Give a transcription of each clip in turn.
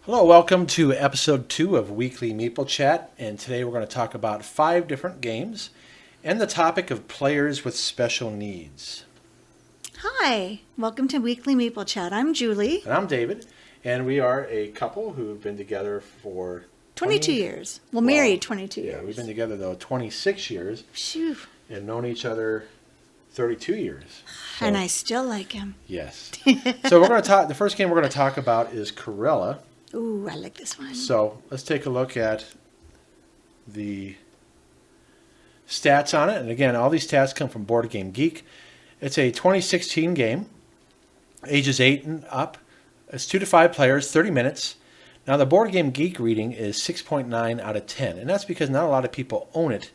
Hello, welcome to episode 2 of Weekly Meeple Chat, and today we're going to talk about 5 different games and the topic of players with special needs. Hi, welcome to Weekly Meeple Chat. I'm Julie. And I'm David, and we are a couple who've been together for 22 years. Well, married 22 years. Yeah, we've been together, though, 26 years. Phew. And known each other 32 years. So, and I still like him. Yes. So we're going to talk. The first game we're going to talk about is Corella. Ooh, I like this one. So let's take a look at the stats on it. And again, all these stats come from Board Game Geek. It's a 2016 game, ages 8 and up. It's 2 to 5 players, 30 minutes. Now, the Board Game Geek reading is 6.9 out of 10. And that's because not a lot of people own it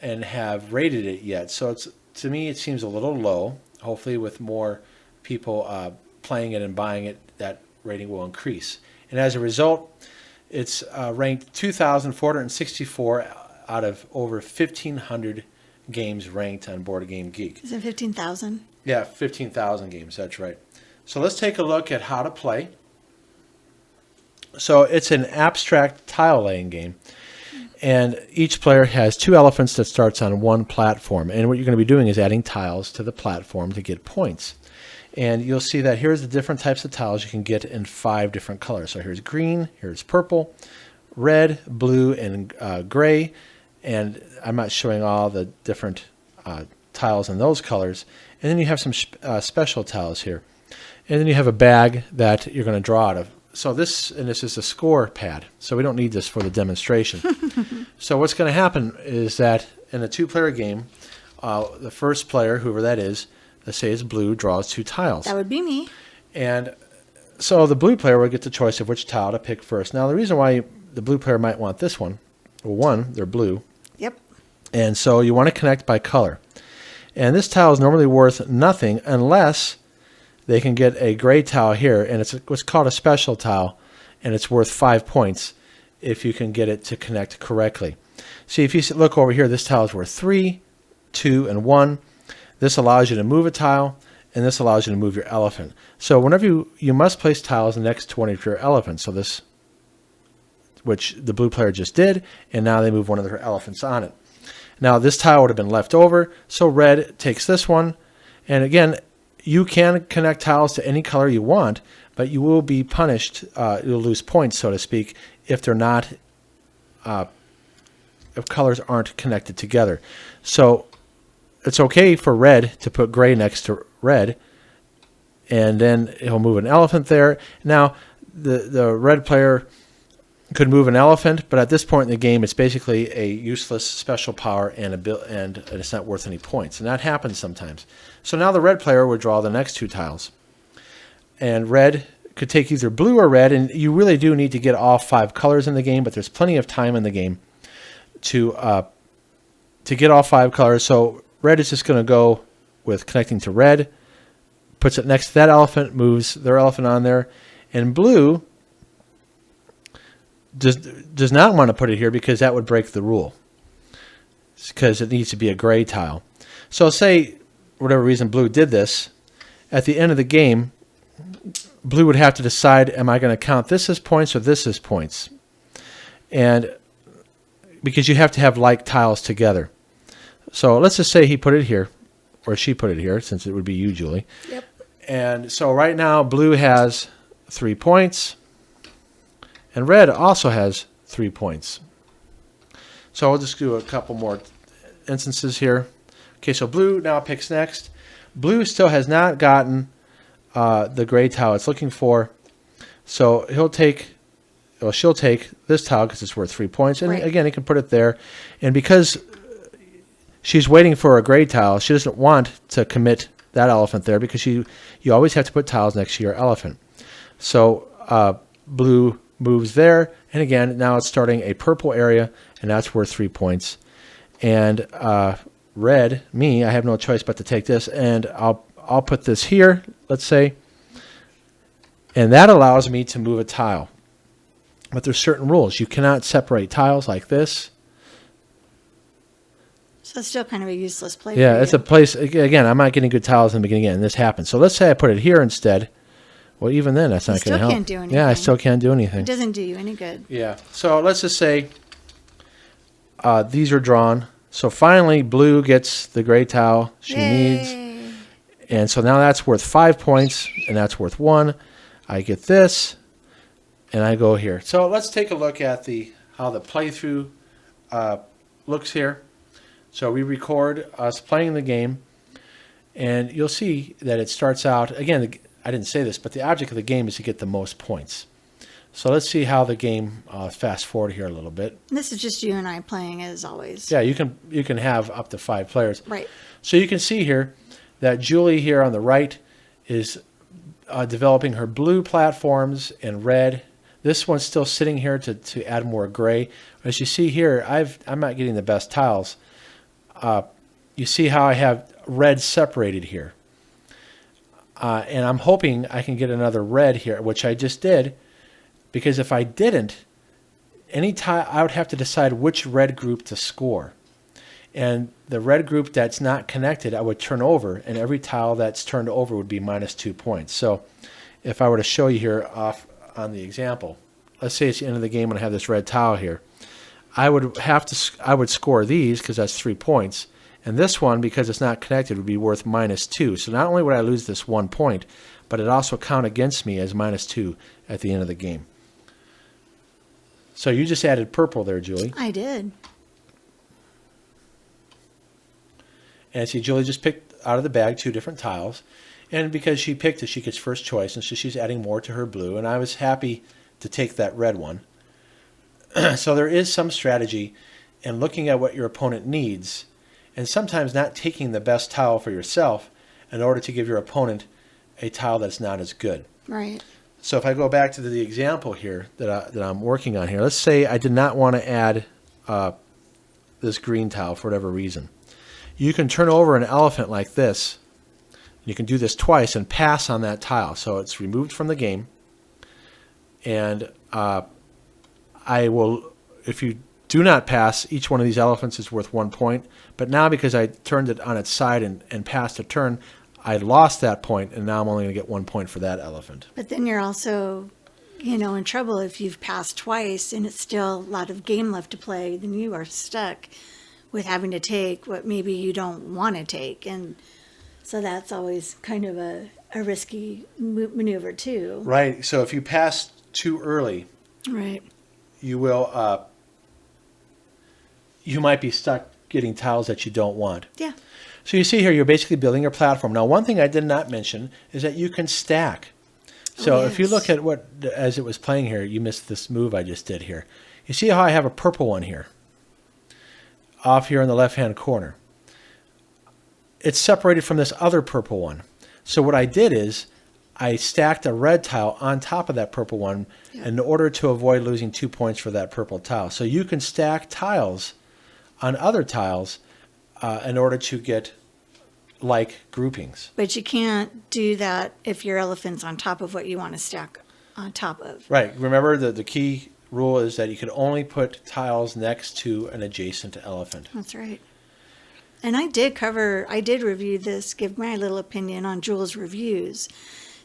and have rated it yet. So to me, it seems a little low. Hopefully, with more people playing it and buying it, that rating will increase. And as a result, it's ranked 2,464 out of over 1,500 games ranked on Board Game Geek. Is it 15,000? Yeah, 15,000 games, that's right. So let's take a look at how to play. So it's an abstract tile-laying game. And each player has 2 elephants that starts on one platform. And what you're going to be doing is adding tiles to the platform to get points. And you'll see that here's the different types of tiles you can get in 5 different colors. So here's green, here's purple, red, blue, and gray. And I'm not showing all the different tiles in those colors. And then you have some special tiles here. And then you have a bag that you're going to draw out of. So this is a score pad. So we don't need this for the demonstration. So what's going to happen is that in a 2-player game, the first player, whoever that is, let's say it's blue, draws 2 tiles. That would be me. And so the blue player will get the choice of which tile to pick first. Now, the reason why the blue player might want this one, well, one, they're blue. Yep. And so you want to connect by color. And this tile is normally worth nothing unless they can get a gray tile here. And it's what's called a special tile. And it's worth 5 points if you can get it to connect correctly. See, if you look over here, this tile is worth 3, 2, and 1. This allows you to move a tile, and this allows you to move your elephant. So whenever you must place tiles next to one of your elephants. So this, which the blue player just did, and now they move one of their elephants on it. Now this tile would have been left over, so red takes this one. And again, you can connect tiles to any color you want, but you will be punished. You'll lose points, so to speak, if they're not, if colors aren't connected together. So it's okay for red to put gray next to red, and then he'll move an elephant there. Now, the red player could move an elephant, but at this point in the game, it's basically a useless special power, and it's not worth any points. And that happens sometimes. So now the red player would draw the next 2 tiles. And red could take either blue or red, and you really do need to get all 5 colors in the game, but there's plenty of time in the game to get all 5 colors. So red is just going to go with connecting to red, puts it next to that elephant, moves their elephant on there. And blue does not want to put it here because that would break the rule, because it needs to be a gray tile. So say, for whatever reason, blue did this. At the end of the game, blue would have to decide, am I going to count this as points or this as points? And because you have to have like tiles together. So let's just say he put it here, or she put it here, since it would be you, Julie. Yep. And so right now, blue has 3 points, and red also has 3 points. So I'll just do a couple more instances here. Okay, so blue now picks next. Blue still has not gotten the gray tile it's looking for. So she'll take this tile because it's worth 3 points. And again, he can put it there. And because she's waiting for a gray tile, she doesn't want to commit that elephant there, because you always have to put tiles next to your elephant. So blue moves there. And again, now it's starting a purple area, and that's worth 3 points. And red, me, I have no choice but to take this, and I'll put this here, let's say, and that allows me to move a tile. But there's certain rules. You cannot separate tiles like this. So it's still kind of a useless play. Yeah, it's a place, again, I'm not getting good tiles in the beginning, and this happens. So let's say I put it here instead, Well, even then, that's not going to help. Still can't do anything. Yeah, I still can't do anything. It doesn't do you any good. Yeah. So let's just say these are drawn. So finally, blue gets the gray tile she needs. And so now that's worth 5 points, and that's worth 1. I get this, and I go here. So let's take a look at how the playthrough looks here. So we record us playing the game, and you'll see that it starts out, again, I didn't say this, but the object of the game is to get the most points. So let's see how the game, fast forward here a little bit. This is just you and I playing as always. Yeah, you can have up to 5 players. Right. So you can see here that Julie here on the right is developing her blue platforms and red. This one's still sitting here to add more gray. As you see here, I'm not getting the best tiles. You see how I have red separated here. And I'm hoping I can get another red here, which I just did. Because if I didn't, any tile, I would have to decide which red group to score. And the red group that's not connected, I would turn over, and every tile that's turned over would be minus 2 points. So if I were to show you here off on the example, let's say it's the end of the game and I have this red tile here. I would score these because that's 3 points. And this one, because it's not connected, would be worth minus 2. So not only would I lose this 1 point, but it also count against me as minus 2 at the end of the game. So you just added purple there, Julie. I did. And see, Julie just picked out of the bag 2 different tiles. And because she picked it, she gets first choice. And so she's adding more to her blue. And I was happy to take that red one. So there is some strategy in looking at what your opponent needs. And sometimes not taking the best tile for yourself in order to give your opponent a tile that's not as good. Right. So if I go back to the example here that I'm working on here, let's say I did not want to add this green tile for whatever reason. You can turn over an elephant like this. You can do this twice and pass on that tile. So it's removed from the game. And I will, if you do not pass, each one of these elephants is worth 1 point. But now because I turned it on its side and passed a turn, I lost that point, and now I'm only going to get 1 point for that elephant. But then you're also, in trouble if you've passed twice and it's still a lot of game left to play. Then you are stuck with having to take what maybe you don't want to take. And so that's always kind of a risky maneuver too. Right. So if you pass too early, right, you will, you might be stuck getting tiles that you don't want. Yeah. So you see here, you're basically building your platform. Now, one thing I did not mention is that you can stack. So if you look at as it was playing here, you missed this move I just did here. You see how I have a purple one here, off here in the left-hand corner. It's separated from this other purple one. So what I did is I stacked a red tile on top of that purple one in order to avoid losing 2 points for that purple tile. So you can stack tiles on other tiles in order to get like groupings. But you can't do that if your elephant's on top of what you want to stack on top of. Right. Remember the key rule is that you can only put tiles next to an adjacent elephant. That's right. And I did review this, give my little opinion on Jules' reviews.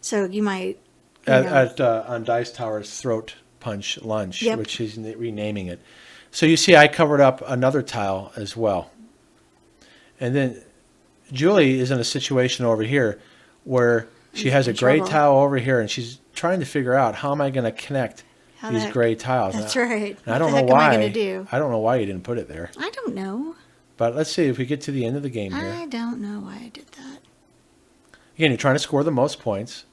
So you might... on Dice Tower's Throat Punch Lunch, Yep. which she's renaming it. So you see I covered up another tile as well. And then Julie is in a situation over here where she has a gray tile over here, and she's trying to figure out how am I going to connect these gray tiles. That's right. And I don't know why. I don't know why you didn't put it there. I don't know. But let's see if we get to the end of the game here. I don't know why I did that. Again, you're trying to score the most points.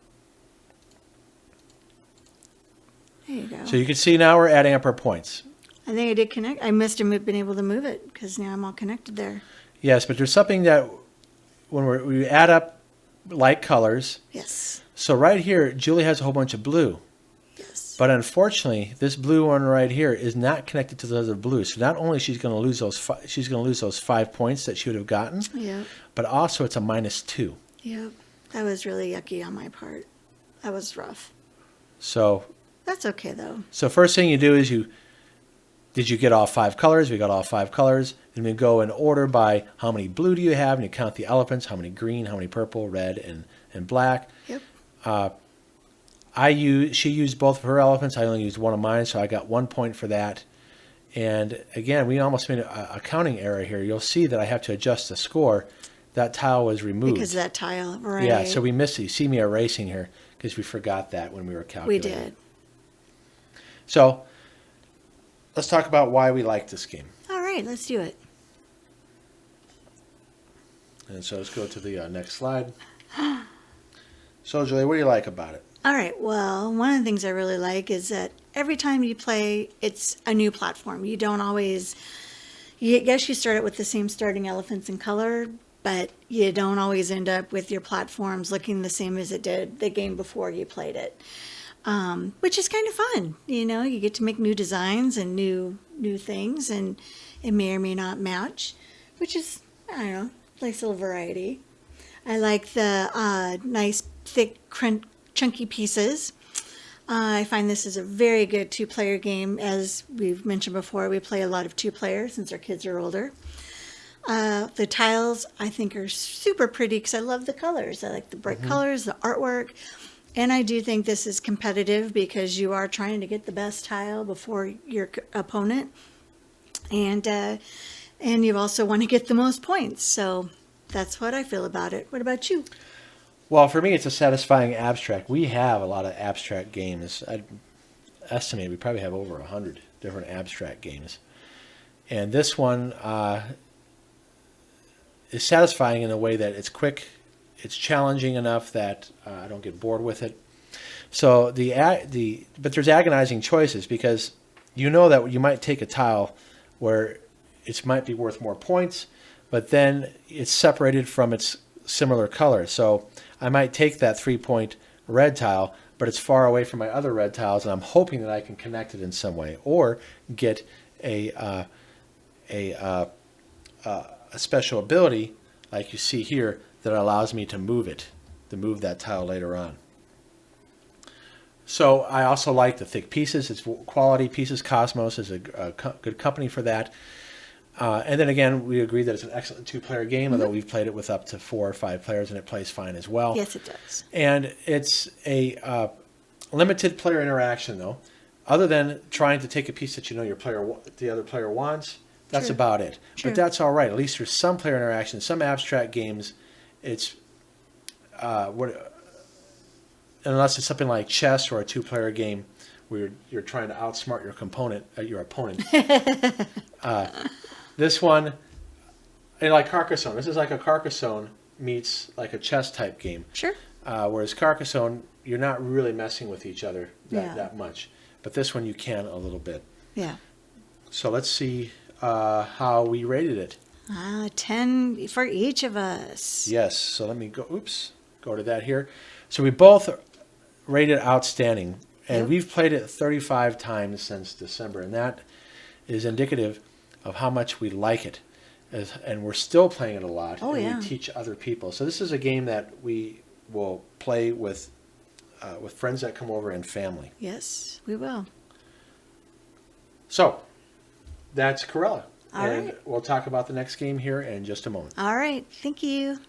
There you go. So you can see now we're adding up our points. I think I did connect. I must have been able to move it because now I'm all connected there. Yes, but there's something that when we add up like colors. Yes. So right here, Julie has a whole bunch of blue. Yes. But unfortunately, this blue one right here is not connected to the other blue. So not only she's going to lose those 5 points that she would have gotten, Yeah. but also it's a -2. Yep. That was really yucky on my part. That was rough. So That's okay though. So first thing you do is did you get all 5 colors? We got all 5 colors. Then we go in order by how many blue do you have, and you count the elephants, how many green, how many purple, red, and black. Yep. She used both of her elephants. I only used one of mine, so I got 1 point for that. And again, we almost made a counting error here. You'll see that I have to adjust the score. That tile was removed. Because of that tile, right? Yeah, so we missed it. You see me erasing here because we forgot that when we were calculating. We did. So let's talk about why we like this game. All right, let's do it. And so let's go to the next slide. So, Julie, what do you like about it? All right, well, one of the things I really like is that every time you play, it's a new platform. You don't always, yes, you start it with the same starting elephants in color, but you don't always end up with your platforms looking the same as it did the game before you played it, which is kind of fun. You know, you get to make new designs and new things, and it may or may not match, which is, I don't know, nice little variety. I like the nice, thick, chunky pieces. I find this is a very good two-player game. As we've mentioned before, we play a lot of two-player since our kids are older. The tiles, I think, are super pretty because I love the colors. I like the bright colors, the artwork. And I do think this is competitive because you are trying to get the best tile before your opponent. And you also want to get the most points. So that's what I feel about it. What about you? Well, for me, it's a satisfying abstract. We have a lot of abstract games. I'd estimate we probably have over 100 different abstract games. And this one is satisfying in a way that it's quick, it's challenging enough that I don't get bored with it. So but there's agonizing choices because you know that you might take a tile where it might be worth more points, but then it's separated from its similar color. So I might take that 3-point red tile, but it's far away from my other red tiles, and I'm hoping that I can connect it in some way, or get a special ability, like you see here, that allows me to move that tile later on. So I also like the thick pieces. It's quality pieces. Cosmos is a good company for that. And then again, we agree that it's an excellent two-player game, although we've played it with up to 4 or 5 players, and it plays fine as well. Yes, it does. And it's a limited player interaction, though. Other than trying to take a piece that the other player wants, that's True. About it. True. But that's all right. At least there's some player interaction. Some abstract games, it's unless it's something like chess or a two-player game where you're trying to outsmart your opponent. This one, and like Carcassonne, this is like a Carcassonne meets like a chess type game. Sure. Whereas Carcassonne, you're not really messing with each other Yeah. that much. But this one you can a little bit. Yeah. So let's see how we rated it. 10 for each of us. Yes. So let me go to that here. So we both rated outstanding. And Yep. we've played it 35 times since December. And that is indicative of how much we like it. And we're still playing it a lot. Oh, and yeah. we teach other people. So this is a game that we will play with friends that come over and family. Yes, we will. So that's Corella. All and right. we'll talk about the next game here in just a moment. All right. Thank you.